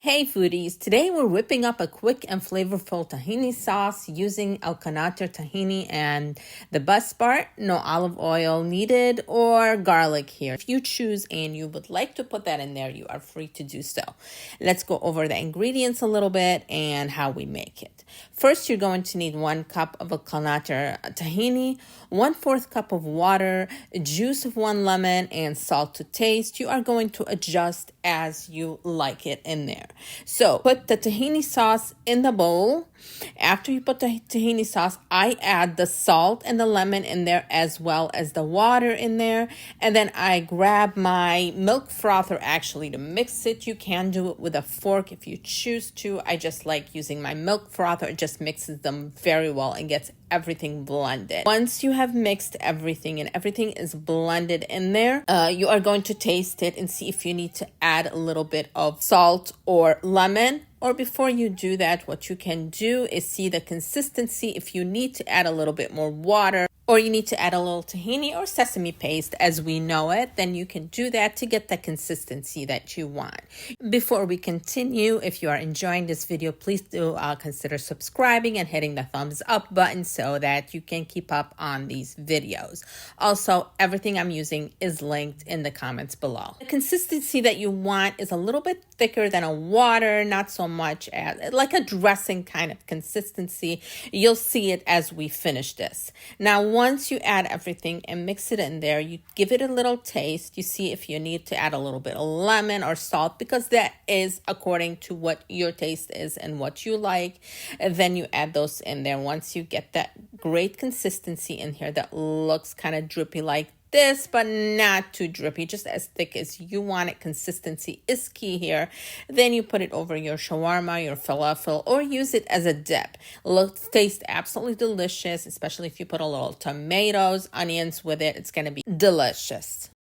Hey foodies, today we're whipping up a quick and flavorful tahini sauce using Alkanater Tahini, and the best part, no olive oil needed or garlic here. If you choose and you would like to put that in there, you are free to do so. Let's go over the ingredients a little bit and how we make it. First, you're going to need 1 cup of Alkanater Tahini, 1/4 cup of water, juice of 1 lemon, and salt to taste. You are going to adjust as you like it in there. So put the tahini sauce in the bowl. After you put the tahini sauce, I add the salt and the lemon in there as well as the water in there. And then I grab my milk frother actually to mix it. You can do it with a fork if you choose to. I just like using my milk frother. It just mixes them very well and gets everything blended. Once you have mixed everything and everything is blended in there, you are going to taste it and see if you need to add a little bit of salt or lemon. Or before you do that, what you can do is see the consistency. If you need to add a little bit more water, or you need to add a little tahini or sesame paste as we know it, then you can do that to get the consistency that you want. Before we continue, if you are enjoying this video, please do consider subscribing and hitting the thumbs up button so that you can keep up on these videos. Also, everything I'm using is linked in the comments below. The consistency that you want is a little bit thicker than a water, not so much as like a dressing kind of consistency. You'll see it as we finish this. Now, once you add everything and mix it in there, you give it a little taste. You see if you need to add a little bit of lemon or salt, because that is according to what your taste is and what you like. And then you add those in there. Once you get that great consistency in here that looks kind of drippy like this, but not too drippy, just as thick as you want it. Consistency is key here. Then you put it over your shawarma, your falafel, or use it as a dip. Tastes absolutely delicious, especially if you put a little tomatoes, onions with it. It's going to be delicious.